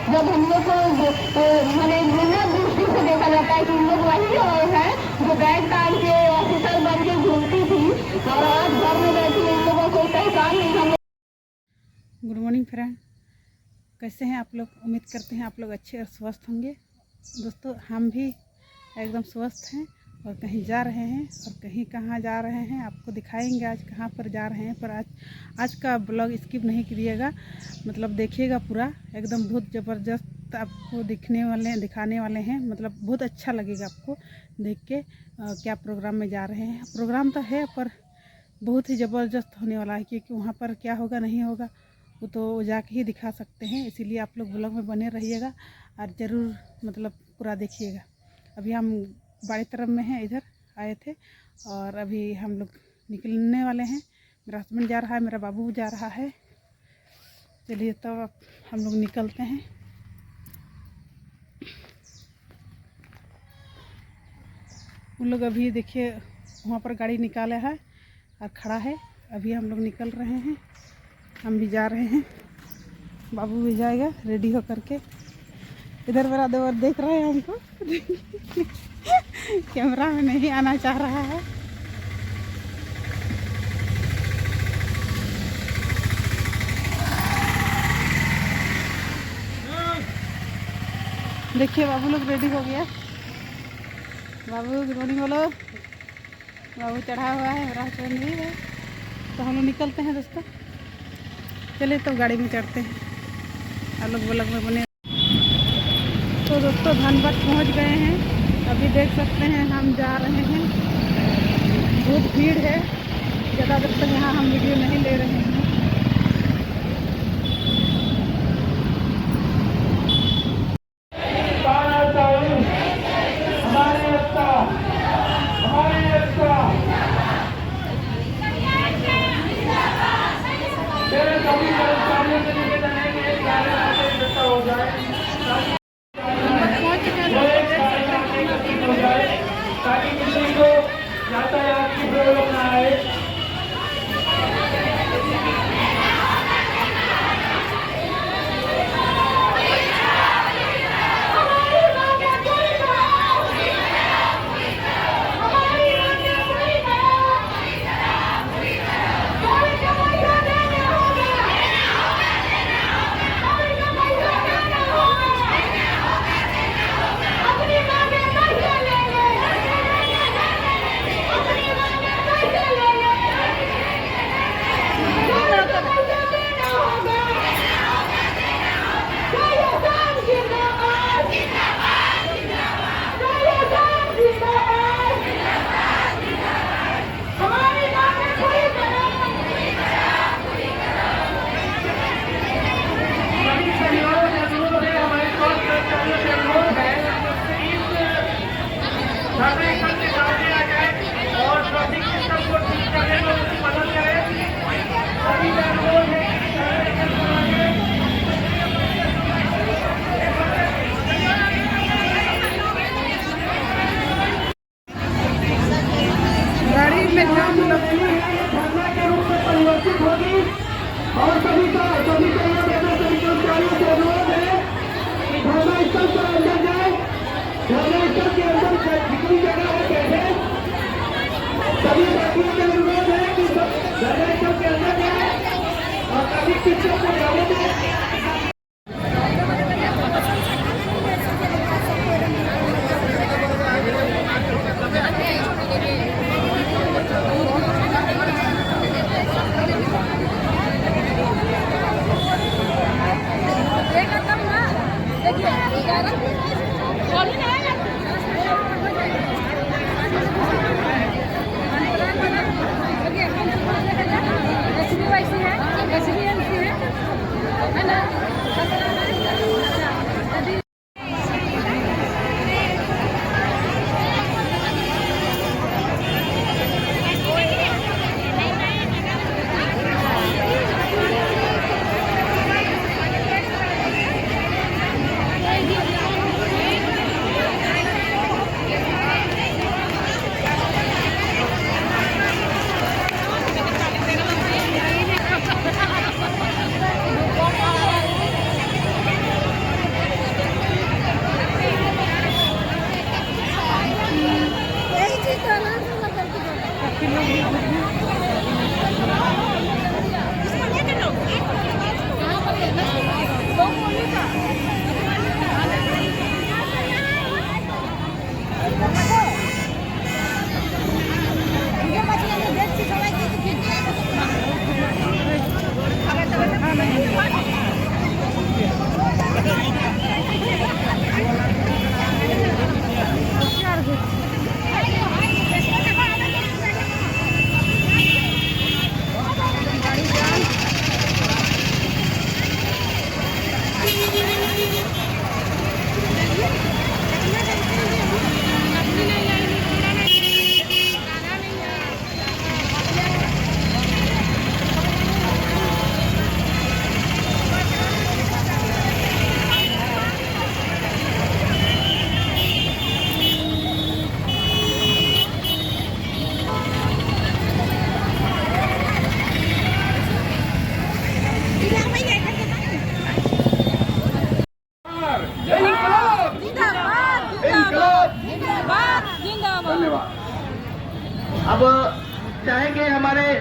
जब हम लोग को मैंने बिना दृष्टि से देखा जाता है कि हम लोग वही है जो बैग टांग के ऑफिसर बन के घूमती थी और आज घर में बैठी इन लोगों को पहचान नहीं। हम गुड मॉर्निंग फ्रेंड, कैसे हैं आप लोग? उम्मीद करते हैं आप लोग अच्छे और स्वस्थ होंगे। दोस्तों, हम भी एकदम स्वस्थ हैं और कहीं जा रहे हैं और कहीं कहाँ जा रहे हैं आपको दिखाएंगे आज कहाँ पर जा रहे हैं। पर आज का ब्लॉग स्किप नहीं कीजिएगा, मतलब देखिएगा पूरा, एकदम बहुत ज़बरदस्त आपको दिखाने वाले हैं। मतलब बहुत अच्छा लगेगा आपको देख के क्या प्रोग्राम में जा रहे हैं। प्रोग्राम तो है पर बहुत ही ज़बरदस्त होने वाला है, क्योंकि वहाँ पर क्या होगा नहीं होगा वो तो जाके ही दिखा सकते हैं। इसीलिए आप लोग ब्लॉग में बने रहिएगा और ज़रूर मतलब पूरा देखिएगा। अभी हम बाड़ी तरफ में हैं, इधर आए थे और अभी हम लोग निकलने वाले हैं। मेरा हस्बैंड जा रहा है, मेरा बाबू जा रहा है। चलिए तो अब हम लोग निकलते हैं। उन लोग अभी देखिए वहाँ पर गाड़ी निकाला है और खड़ा है। अभी हम लोग निकल रहे हैं, हम भी जा रहे हैं, बाबू भी जाएगा रेडी हो करके। इधर मेरा देवर देख रहे हैं हमको कैमरा में नहीं आना चाह रहा है। देखिए बाबू लोग रेडी हो गया। बाबू गुड मॉर्निंग बोलो। बाबू चढ़ा हुआ है, मेरा हस्बैंड भी है। तो हम लोग निकलते हैं दोस्तों। चलिए तो गाड़ी में चढ़ते हैं, आप लोग ब्लॉग में बने। तो दोस्तों धनबाद पहुंच गए हैं। अभी देख सकते हैं हम जा रहे हैं, बहुत भीड़ है। ज़्यादा देर तक यहाँ हम वीडियो नहीं ले रहे हैं। ताकि किसी को यातायात की प्रॉब्लम ना आए। गाड़ी में जाम लगी धरना के रूप में परिवर्तित होगी और सभी का कर्मचारियों से अनुरोध है कि धरना स्थल पर अंदर जाए। धरना स्थल के अंदर जितनी जगह है बैठे, सभी व्यक्तियों से अनुरोध है कि सब धरना स्थल के अंदर जाए और सभी पिछले को जाने दें।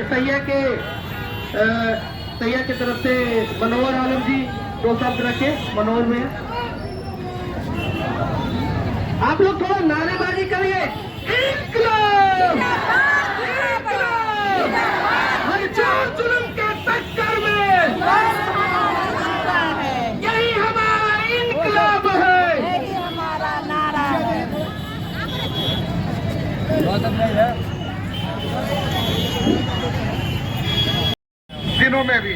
सैया की तरफ से मनोहर आलम जी 2 शब्द रखे। मनोहर में आप लोग थोड़ा नारेबाजी करिए। इंकलाब! इंकलाब! हर जोर जुल्म के टक्कर में यही हमारा इंकलाब है। यही हमारा नारा है। दिनों में भी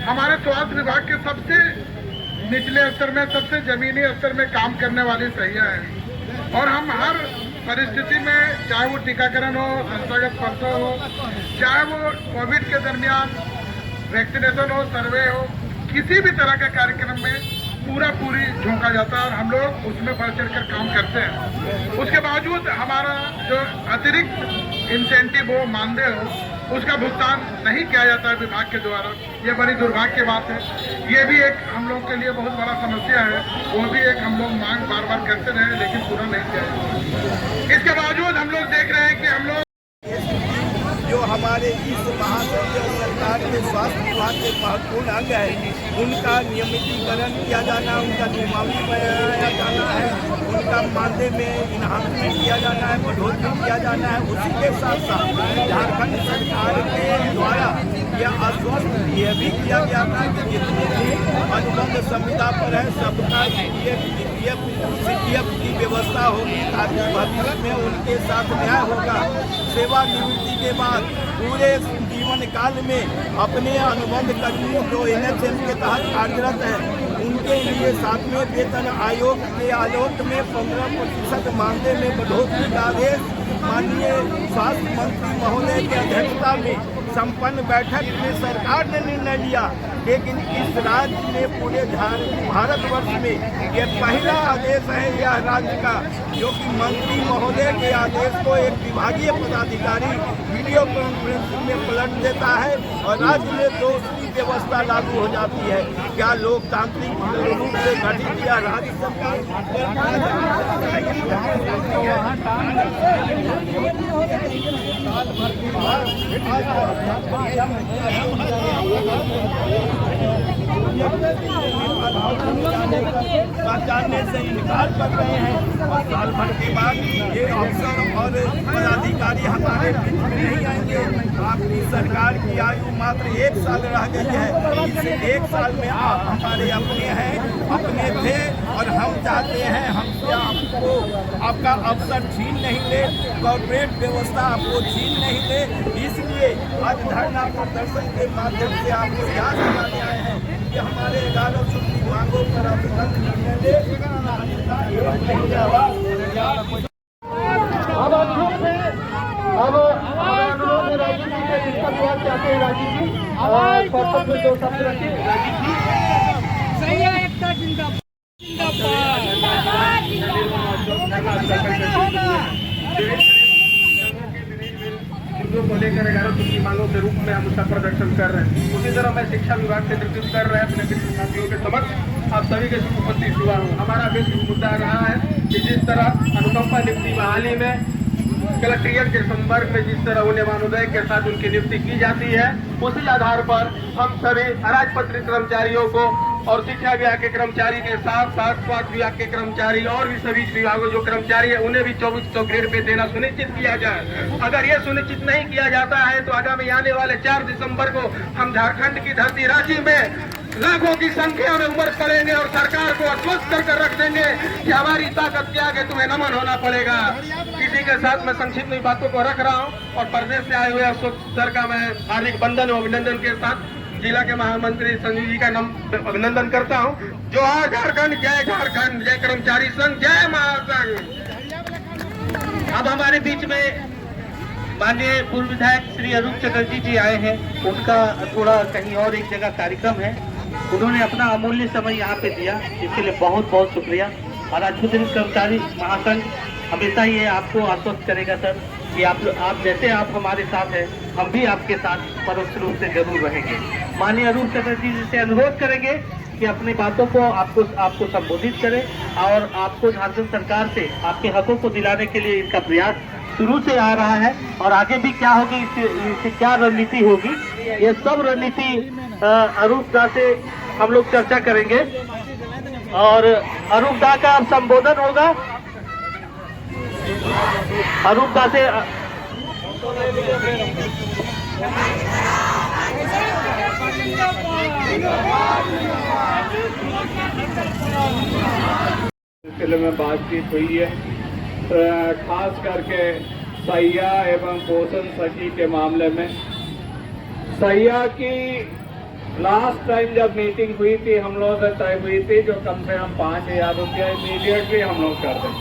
हमारे स्वास्थ्य विभाग के सबसे निचले स्तर में, सबसे जमीनी स्तर में काम करने वाली सैया है और हम हर परिस्थिति में, चाहे वो टीकाकरण हो, संस्थागत स्पर्शा हो, चाहे वो कोविड के दरमियान वैक्सीनेशन हो, सर्वे हो, किसी भी तरह के कार्यक्रम में पूरी झोंका जाता है और हम लोग उसमें बढ़ चढ़ कर काम करते हैं। उसके बावजूद हमारा जो अतिरिक्त इंसेंटिव हो, मानदेय हो, उसका भुगतान नहीं किया जाता है विभाग के द्वारा। ये बड़ी दुर्भाग्य की बात है। ये भी एक हम लोग के लिए बहुत बड़ा समस्या है। वो भी एक हम लोग मांग बार बार करते रहे लेकिन पूरा नहीं किया जाता। इसके बावजूद हम लोग देख रहे हैं कि हम लोग जो हमारे इस महासंघ सरकार के स्वास्थ्य विभाग के महत्वपूर्ण अंग है, उनका नियमितीकरण किया जाना, उनका नियमावली बनाया जाना है, उनका मानदेय में इन्हांसमेंट किया जाना है, बढ़ोतरी किया जाना है। उसी के साथ साथ झारखंड सरकार के द्वारा यह आश्वस्त यह भी किया गया था कि जितने भी अनुबंध संविदा पर है सबका CPF की व्यवस्था होगी ताकि भविष्य में उनके साथ न्याय होगा। सेवानिवृत्ति के बाद पूरे जीवन काल में अपने अनुबंध कर्मियों जो NHM के तहत कार्यरत हैं उनके लिए 7वें वेतन आयोग के आलोक में 15% मानदेय में बढ़ोतरी का आदेश माननीय स्वास्थ्य मंत्री महोदय की अध्यक्षता में संपन्न बैठक में सरकार ने निर्णय लिया। लेकिन इस राज्य में पूरे भारतवर्ष में ये पहला आदेश है यह राज्य का जो कि मंत्री महोदय के आदेश को एक विभागीय पदाधिकारी वीडियो कॉन्फ्रेंसिंग में पलट देता है और राज्य में दूसरी व्यवस्था लागू हो जाती है। क्या लोकतांत्रिक रूप से गठित या राज्य सरकार जानने से इनकार कर रहे हैं और साल भर के बाद ये अफसर और पदाधिकारी हमारे बीच में नहीं आएंगे। आपकी सरकार की आयु मात्र 1 साल रह गई है। इस 1 साल में आप हमारे अपने हैं, अपने थे और हम चाहते हैं हमसे आपको आपका अवसर छीन नहीं ले, कॉर्पोरेट व्यवस्था आपको छीन नहीं ले। इसलिए आज धरना प्रदर्शन के माध्यम से आपको याद दिलाने आए हैं कि हमारे 11 सूत्री मांगों पर आप तुरंत निर्णय ले। अब अनुरोध है, अब अनुरोध है राजीव जी से जिसका विवाद चाहते हैं। राजीव जी पर्पज में 2 शब्द रखिए। राजीव जी मुद्दों को लेकर 11 सूत्री मांगों के रूप में हम उसका प्रदर्शन कर रहे हैं। उसी तरह मैं शिक्षा विभाग से नेतृत्व कर रहे हैं अपने मित्र साथियों के समक्ष आप सभी के उपस्थित हुआ हूँ। हमारा बेसिक मुद्दा रहा है कि जिस तरह अनुकंपा नियुक्ति बहाली में कलेक्ट्रेट के संपर्क में जिस तरह उन्हें मानोदय के साथ उनकी नियुक्ति की जाती है, उसी आधार पर हम सभी अराजपत्रित कर्मचारियों को और शिक्षा विभाग के कर्मचारी के साथ साथ स्वास्थ्य विभाग के कर्मचारी और भी सभी विभागों जो कर्मचारी है उन्हें भी 2400 ग्रेड पे देना सुनिश्चित किया जाए। अगर ये सुनिश्चित नहीं किया जाता है तो आगामी आने वाले 4 दिसंबर को हम झारखंड की धरती रांची में लाखों की संख्या में उमड़ पड़ेंगे और सरकार को आश्वस्त कर रख देंगे कि हमारी ताकत के आगे तुम्हें नमन होना पड़ेगा। इसी के साथ मैं संक्षिप्त में बातों को रख रहा हूँ और प्रदेश से आए हुए अशोक सर का मैं हार्दिक वंदन और अभिनंदन के साथ जिला के महामंत्री संजीव जी का अभिनंदन करता हूँ। जोहार झारखंड, जय झारखंड, जय कर्मचारी संघ, जय महासंघ। अब हमारे बीच में माननीय पूर्व विधायक श्री अरूप चटर्जी जी आए हैं। उनका थोड़ा कहीं और एक जगह कार्यक्रम है, उन्होंने अपना अमूल्य समय यहाँ पे दिया, इसके लिए बहुत बहुत शुक्रिया। और अछूत कर्मचारी महासंघ हमेशा ये आपको आश्वस्त करेगा सर कि आप जैसे आप हमारे साथ हैं, हम भी आपके साथ परोक्ष रूप से जरूर रहेंगे। माननीय अरूप चटर्जी जी से अनुरोध करेंगे कि अपनी बातों को आपको संबोधित करें और आपको झारखंड सरकार से आपके हकों को दिलाने के लिए इनका प्रयास शुरू से आ रहा है और आगे भी क्या होगी, इससे क्या रणनीति होगी, ये सब रणनीति अरूप दा से हम लोग चर्चा करेंगे। और अरूप दा का अब संबोधन होगा। अरूप दा से सिलसिले में बातचीत हुई है, खास करके सैया एवं पोषण सखी के मामले में। सैया की लास्ट टाइम जब मीटिंग हुई थी हम लोगों से तय हुई थी जो कम से कम 5,000 रुपया इमीडिएटली हम लोग कर दें,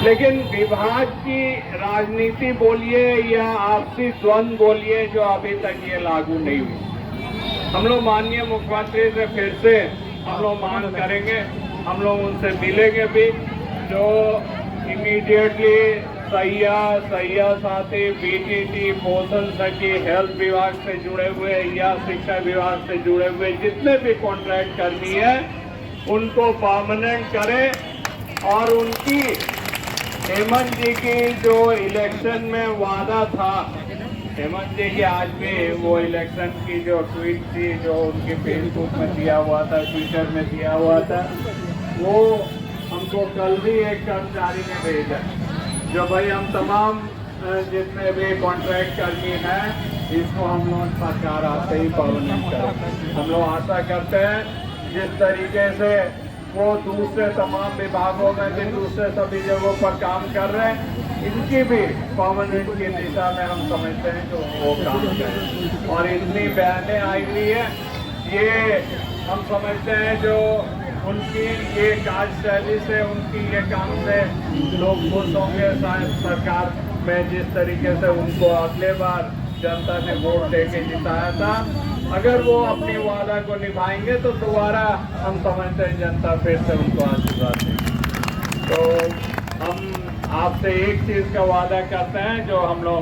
लेकिन विभाग की राजनीति बोलिए या आपसी द्वंद्व बोलिए जो अभी तक ये लागू नहीं हुई। हम लोग माननीय मुख्यमंत्री से फिर से हम लोग मांग करेंगे, हम लोग उनसे मिलेंगे भी, जो इमीडिएटली सैया साथी, बीटीटी, पोषण सखी, हेल्थ विभाग से जुड़े हुए या शिक्षा विभाग से जुड़े हुए जितने भी कॉन्ट्रैक्ट कर्मी है उनको परमानेंट करें। और उनकी हेमंत जी की जो इलेक्शन में वादा था, हेमंत जी की आज भी वो इलेक्शन की जो ट्वीट थी जो उनके फेसबुक में दिया हुआ था, ट्विटर में दिया हुआ था, वो हमको कल भी एक कर्मचारी ने भेजा जो भाई हम तमाम जितने भी कॉन्ट्रैक्ट कर्मी हैं इसको हम लोग सरकार आते ही परमानेंट करें। हम लोग आशा करते हैं जिस तरीके से वो दूसरे तमाम विभागों में भी दूसरे सभी जगहों पर काम कर रहे हैं, इनकी भी परमानेंट की दिशा में हम समझते हैं कि वो काम करें। और इतनी बयानें आई हुई है, ये हम समझते हैं जो उनकी ये कार्यशैली से, उनकी ये काम से लोग खुश होंगे। शायद सरकार में जिस तरीके से उनको अगले बार जनता ने वोट देके जिताया था, अगर वो अपनी वादा को निभाएंगे तो दोबारा हम समझते हैं जनता फिर से उनको आशीर्वाद देगी। तो हम आपसे एक चीज़ का वादा करते हैं जो हम लोग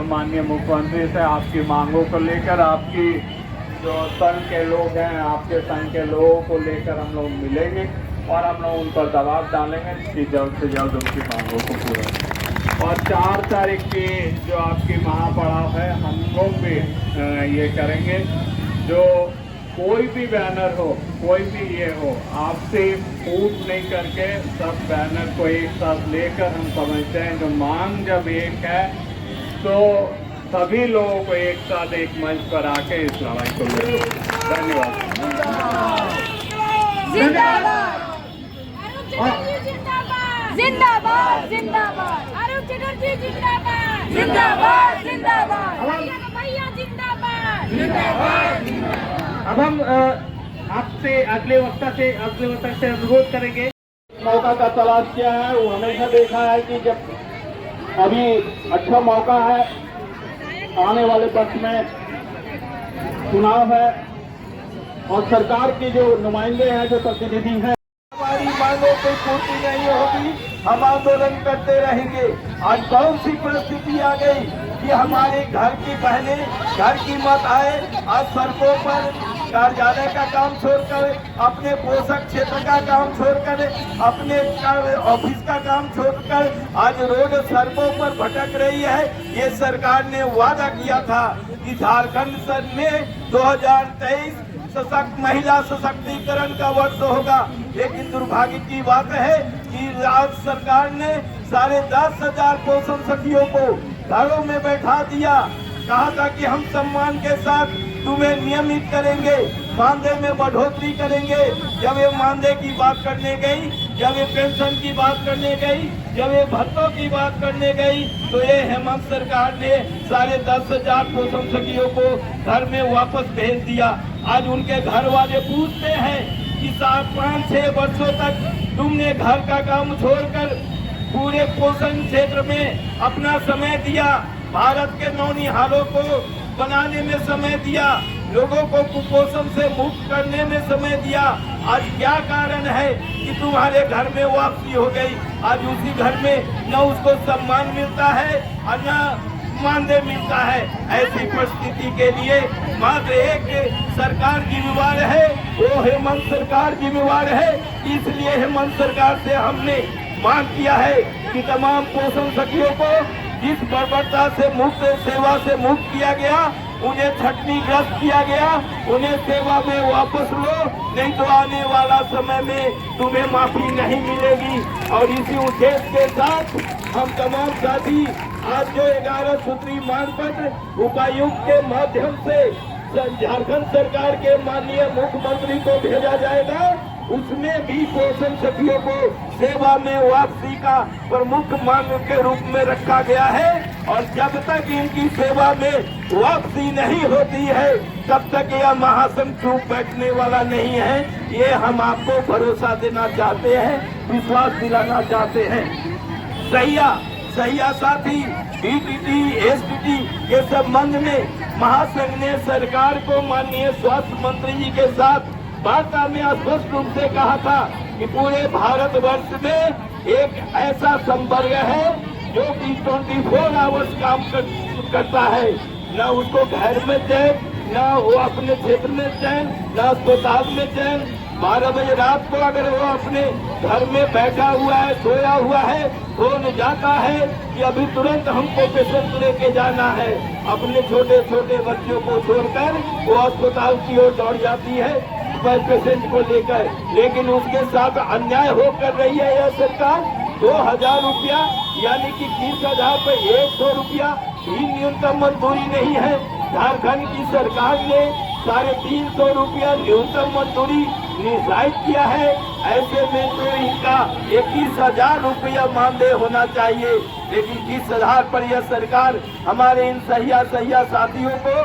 माननीय मुख्यमंत्री से आपकी मांगों को लेकर, आपकी जो संघ के लोग हैं, आपके संघ के लोगों को लेकर हम लोग मिलेंगे और हम लोग उन पर दबाव डालेंगे कि जल्द से जल्द उनकी मांगों को पूरा करें। और 4 तारीख की जो आपकी महापड़ाव है हम लोग भी ये करेंगे, जो कोई भी बैनर हो, कोई भी ये हो, आपसे फूट नहीं करके सब बैनर को एक साथ लेकर हम समझते हैं जो मांग जब एक है तो सभी लोगों को एक साथ एक मंच पर आके इस लड़ाई को लड़ो। धन्यवाद। जिंदाबाद जिंदाबाद जिंदाबाद, अरुण चटर्जी जिंदाबाद जिंदाबाद जिंदाबाद, भैया जिंदाबाद जिंदाबाद। अब हम आपसे अगले वक्ता से अनुरोध करेंगे। मौका का तलाश किया है, वो हमेशा देखा है कि जब अभी अच्छा मौका है, आने वाले वर्ष में चुनाव है और सरकार के जो नुमाइंदे हैं, जो प्रतिनिधि हैं, हमारी मांगों की पूर्ति नहीं होगी, हम आंदोलन करते रहेंगे। आज कौन सी परिस्थिति आ गई कि हमारे घर की बहनें, घर की माताएं आज सड़कों पर कार्यालय का काम छोड़कर, अपने पोषक क्षेत्र का काम छोड़कर, अपने ऑफिस का काम छोड़कर आज रोड सड़कों पर भटक रही है। ये सरकार ने वादा किया था कि झारखंड में 2023 सशक्त महिला सशक्तिकरण का वर्ष होगा, लेकिन दुर्भाग्य की बात है कि राज्य सरकार ने 10,500 पोषण सखियों को घरों में बैठा दिया। कहा था कि हम सम्मान के साथ तुम्हें नियमित करेंगे, मानदेय में बढ़ोतरी करेंगे। जब ये मानदेय की बात करने गई, जब ये पेंशन की बात करने गई, जब ये भत्तों की बात करने गई, तो ये हेमंत सरकार ने 10,500 पोषण सखियों को घर में वापस भेज दिया। आज उनके घर वाले पूछते हैं कि 5-6 वर्षों तक तुमने घर का काम छोड़कर पूरे पोषण क्षेत्र में अपना समय दिया, भारत के नौनिहालों को बनाने में समय दिया, लोगों को कुपोषण से मुक्त करने में समय दिया। आज क्या कारण है कि तुम्हारे घर में वापसी हो गई? आज उसी घर में न उसको सम्मान मिलता है और न मानदेय मिलता है। ऐसी परिस्थिति के लिए मात्र एक सरकार जिम्मेवार है, वो हेमंत सरकार जिम्मेवार है। इसलिए हेमंत सरकार से हमने मांग किया है कि तमाम पोषण सखियों को जिस बर्बरता से मुक्त सेवा से मुक्त किया गया, उन्हें छटनीग्रस्त किया गया, उन्हें सेवा में वापस लो, नहीं तो आने वाला समय में तुम्हें माफी नहीं मिलेगी। और इसी उद्देश्य के साथ हम तमाम साथी आज जो 11 सूत्री मांग पत्र उपायुक्त के माध्यम से झारखंड सरकार के माननीय मुख्यमंत्री को भेजा जाएगा, उसमें भी पोषण सखियों को सेवा में वापसी का प्रमुख मांग के रूप में रखा गया है। और जब तक इनकी सेवा में वापसी नहीं होती है, तब तक यह महासंघ चुप बैठने वाला नहीं है। ये हम आपको भरोसा देना चाहते हैं, विश्वास दिलाना चाहते हैं। सहिया साथी बीटीटी एसटीटी के संबंध में महासंघ ने सरकार को माननीय स्वास्थ्य मंत्री जी के साथ वार्ता में स्पष्ट रूप से कहा था कि पूरे भारतवर्ष में एक ऐसा संवर्ग है जो कि 24 आवर्स काम करता है, न उसको घर में चैन, न वो अपने क्षेत्र में चैन, न अस्पताल में चैन। 12 बजे रात को अगर वो अपने घर में बैठा हुआ है, सोया हुआ है, फोन जाता है कि अभी तुरंत हमको पेशेंट लेके जाना है, अपने छोटे छोटे बच्चों को छोड़कर वो अस्पताल की ओर दौड़ जाती है पेशेंट को लेकर। लेकिन उसके साथ अन्याय हो कर रही है यह सरकार। 2000 रुपया यानी कि 30,000 पे 100 रुपया भी न्यूनतम मजदूरी नहीं है। झारखंड की सरकार ने 350 रुपया न्यूनतम मजदूरी निर्धारित किया है। ऐसे में तो इनका 21,000 रुपया मानदेय होना चाहिए, लेकिन 20,000 पर यह सरकार हमारे इन सहिया साथियों को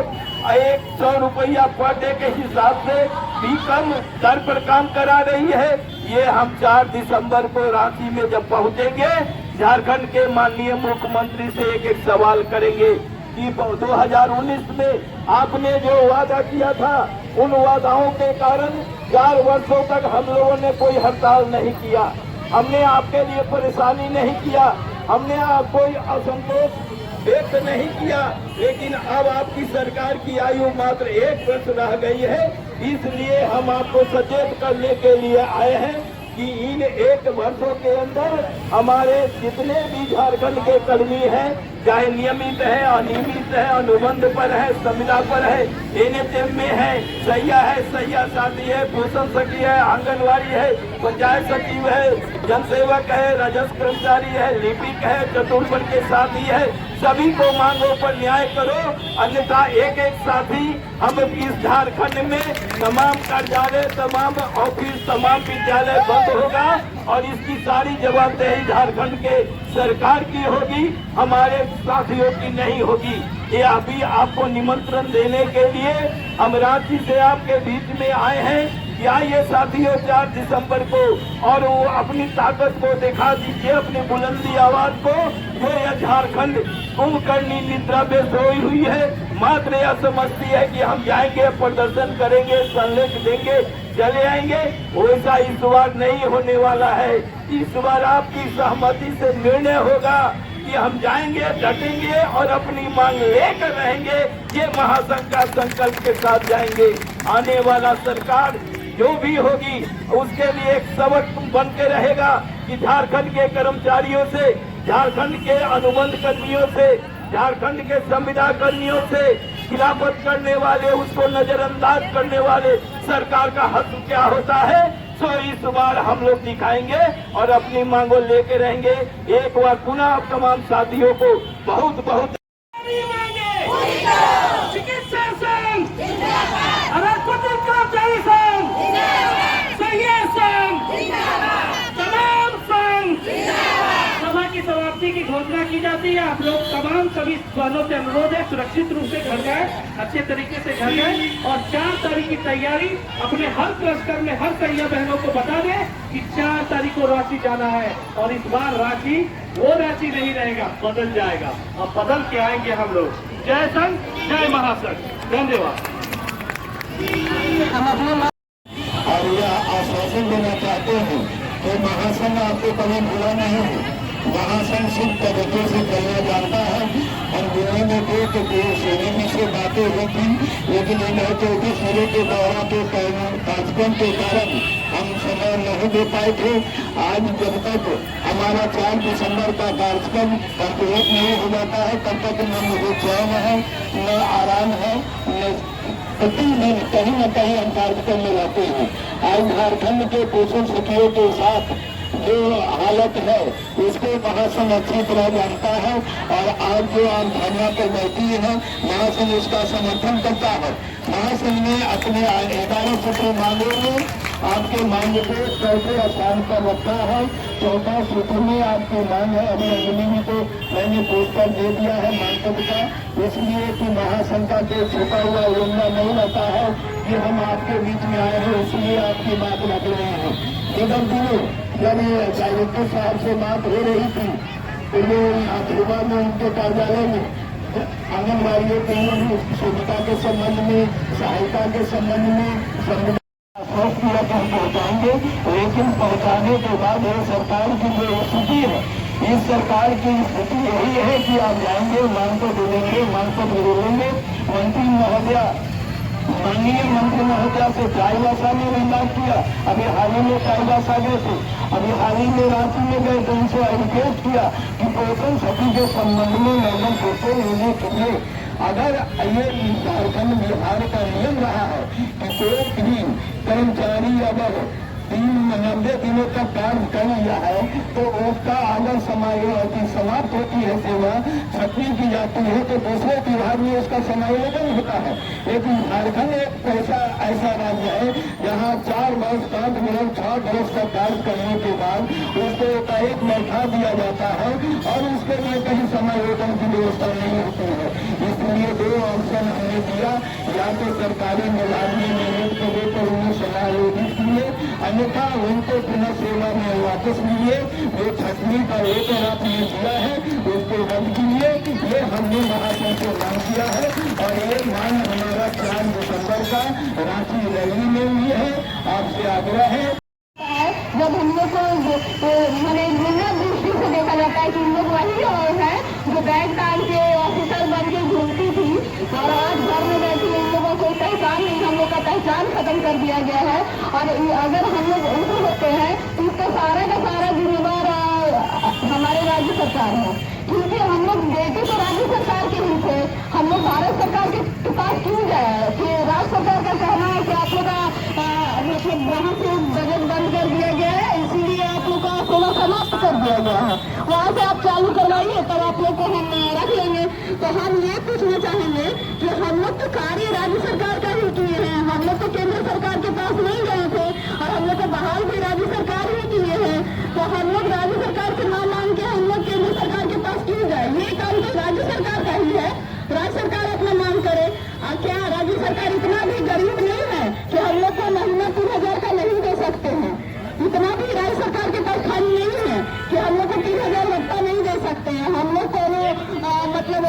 100 रुपया पर डे के हिसाब से भी कम दर पर काम करा रही है। ये हम 4 दिसंबर को रांची में जब पहुंचेंगे, झारखंड के माननीय मुख्यमंत्री से एक सवाल करेंगे कि 2019 में आपने जो वादा किया था, उन वादाओं के कारण 4 वर्षों तक हम लोगों ने कोई हड़ताल नहीं किया, हमने आपके लिए परेशानी नहीं किया, हमने कोई असंतोष व्यक्त नहीं किया। लेकिन अब आपकी सरकार की आयु मात्र 1 वर्ष रह गई है, इसलिए हम आपको सचेत करने के लिए आए हैं कि इन 1 वर्षों के अंदर हमारे जितने भी झारखंड के कर्मी हैं, चाहे नियमित है, अनियमित है, अनुबंध पर है, संविदा पर है, NHM में है, सहिया साथी है, पोषण सखी है, आंगनवाड़ी है, पंचायत सचिव है, जनसेवक है, राजस्व कर्मचारी है, लिपिक है, चतुर्वर्ग के साथी है, सभी को मांगों पर न्याय करो, अन्यथा एक साथी हम इस झारखंड में तमाम कार्यालय, तमाम ऑफिस, तमाम विद्यालय बंद होगा और इसकी सारी जवाबदेही झारखंड के सरकार की होगी, हमारे साथियों की नहीं होगी। ये अभी आपको निमंत्रण देने के लिए हम रांची से आपके बीच में आए हैं कि आइए साथियों 4 दिसंबर को और वो अपनी ताकत को दिखा दीजिए, अपनी बुलंदी आवाज को। जो यह झारखंड कुंभकर्णी निद्रा में सोई हुई है, मात्र यह समझती है कि हम जाएंगे, प्रदर्शन करेंगे, संलेख देंगे, चले आएंगे, वैसा इस बार नहीं होने वाला है। इस बार आपकी सहमति से निर्णय होगा कि हम जाएंगे, डटेंगे और अपनी मांग लेकर रहेंगे। ये महासंघ का संकल्प के साथ जाएंगे। आने वाला सरकार जो भी होगी उसके लिए एक सबक बन के रहेगा कि झारखंड के कर्मचारियों से, झारखंड के अनुबंध कर्मियों से, झारखंड के संविदा कर्मियों से खिलाफत करने वाले, उसको नजरअंदाज करने वाले सरकार का हक क्या होता है, सो इस बार हम लोग दिखाएंगे और अपनी मांगों लेके रहेंगे। एक बार पुनः तमाम साथियों को बहुत बहुत चिकित्सा संघ, अनारकटी कर्मचारी संघ, सहिया संघ, तमाम संघ सभा की समाप्ति की घोषणा की जाती है। आप लोग तमाम सभी वालों से अनुरोध है सुरक्षित रूप से घर जाए, अच्छे तरीके से घर जाए और 4 तारीख की तैयारी अपने हर क्लस्टर में हर सैया बहनों को बता दें कि 4 तारीख को रांची जाना है। और इस बार रांची वो रांची नहीं रहेगा, बदल जाएगा। अब बदल के आएंगे हम लोग। जय संघ, जय महासंघ, धन्यवाद। और यह आश्वासन देना चाहते हैं कि महासंघ आपको कभी बुरा नहीं है। महासंघ शुद्ध तरीके से चलना जानता है। हम दिल्ली में थे तो श्रेणी से बातें हुई थी, लेकिन इन्हें 24 सूर्य के दौरा के कार्यक्रम के कारण हम समय नहीं दे पाए थे। आज जब तक हमारा 4 दिसंबर का कार्यक्रम कंप्लीट नहीं हो जाता है तब तक न मुझे चैन है, न आराम है, प्रतिदिन कहीं न कहीं हम कार्यक्रम में रहते हैं। आज झारखंड के पोषण सखियों के साथ जो हालत है उसको महासंघ अच्छी तरह जानता है और आज जो आप धरना पर बैठी है महासंघ उसका समर्थन करता है। महासंघ ने अपने 11 सूत्र मांगे में आपके मांग को 4थे स्थान पर रखा है। 4था सूत्र में आपकी मांग है, अभी अंजलि में तो मैंने पोस्टर दे दिया है मांग पत्र का, इसलिए कि महासंघ का जो छुपा हुआ एजेंडा नहीं रहता है कि हम आपके बीच में आए हैं इसलिए आपकी बात रख रहे हैं। निगम दिनों जब डायरेक्टर साहब से बात हो रही थी तो ये सुबह में उनके कार्यालय में आंगनबाड़ियों के सुविधा के संबंध में, सहायता के संबंध में आश्वस्त किया कि हम पहुँचाएंगे, लेकिन पहुँचाने के बाद ये सरकार की जो स्थिति है, इस सरकार की स्थिति यही है कि आप जाएंगे मांग को बोलेंगे, मांग को बोलेंगे। मंत्री महोदया माननीय मंत्री महोदया से चाईबासा में भी बात किया, अभी हाल ही में चाईबासा गए थे, अभी हाल ही में रांची में गए तो उनसे रिक्वेस्ट किया कि पोषण सखी के संबंध में मैडम फोटो लेने के लिए अगर ये झारखंड बिहार का नियम रहा है कि कोई भी कर्मचारी अगर 90 दिनों तक कार्य कर लिया है तो उसका अगर समायोजन समाप्त होती है सेवा छटनी की जाती है तो दूसरे विभाग में उसका समायोजन होता है। लेकिन झारखंड एक ऐसा राज्य है जहाँ 4 वर्ष 5 वर्ष 6 वर्ष का कार्य करने के बाद उसको एक बैठा दिया जाता है और उसके लिए कहीं समायोजन की व्यवस्था नहीं होती है। इसलिए 2 ऑप्शन हमने दिया, या तो सरकारी मुलाजमी नियमित करे तो उन्हें समायोजित किए, अन्यथा उनको पुनः सेवा में वापस मिलिए। जो छटनी का एक रात में किया है उसको रद्द कीजिए, ये हमने महासंघ से मांग किया है और ये मांग हमारा 4 दिसंबर का रांची रैली में हुई है। आपसे आग्रह है जब हम लोग को मैंने बिना दृष्टि से देखा जाता है कि इन लोग वही लोग हैं जो बैग टांग के ऑफिसर बन के घूमती थी और आज घर में बैठी इन लोगों को पहचान नहीं, हम लोग का पहचान खत्म कर दिया गया है। और अगर हम लोग उनको होते हैं तो इसका सारा का सारा जिम्मेदार हमारे राज्य सरकार है, क्योंकि हम लोग बेटे तो राज्य सरकार के ही थे, हम लोग भारत सरकार के पास क्यों जाए कि राज्य सरकार का कहना है कि आप लोग का मतलब वहाँ से बजट बंद कर दिया गया है, इसीलिए आप लोग का सेवा समाप्त कर दिया गया है, वहाँ से आप चालू करवाइए तब आप लोग को हम रख लेंगे। तो हम ये पूछना चाहेंगे कि हम लोग तो कार्य राज्य सरकार का ही किए हैं, हम लोग तो केंद्र सरकार के पास नहीं गए थे और हम लोग को बहाल भी राज्य सरकार ही किए हैं, तो हम लोग राज्य सरकार से ना मांग के हम लोग केंद्र सरकार के पास क्यों जाए? ये काम तो राज्य सरकार का ही है, राज्य सरकार अपना मांग करे। क्या राज्य सरकार इतना भी गरीब नहीं है कि हम लोग को महीना 3000 का नहीं दे सकते हैं? इतना भी राज्य सरकार के पास खाली नहीं है कि हम लोग को 30,000 भत्ता नहीं दे सकते हैं। हम लोग को मतलब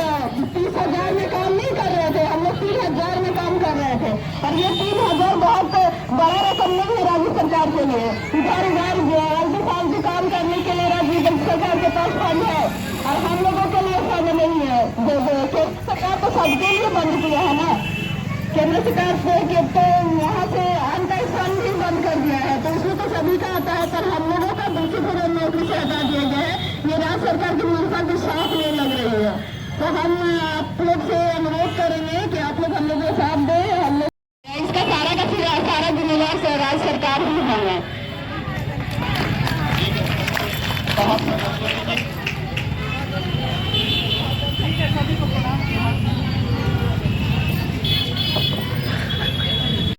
30,000 में काम नहीं कर रहे थे, हम लोग 3,000 में काम कर रहे थे और ये 3,000 बहुत बड़ा रकम नहीं है राज्य सरकार के लिए। इधर राज्य फालतू काम करने के लिए राज्य सरकार के पास फंड है और हम लोगों के लिए फंड नहीं है। केंद्र सरकार तो सबके लिए बंद किया है ना, केंद्र सरकार से तो यहाँ से अंतर फंड भी बंद कर दिया है, तो उसमें तो सभी का आता है, पर हम लोगों का दूसरी नौकरी से हटा दिया गया है। ये राज्य सरकार की मंशा की साफ नहीं लग रही है, तो हम आप लोग से अनुरोध करेंगे कि आप लोग हम लोग को साथ दें। हम लोग इसका सारा जिम्मेदार से राज्य सरकार ही है।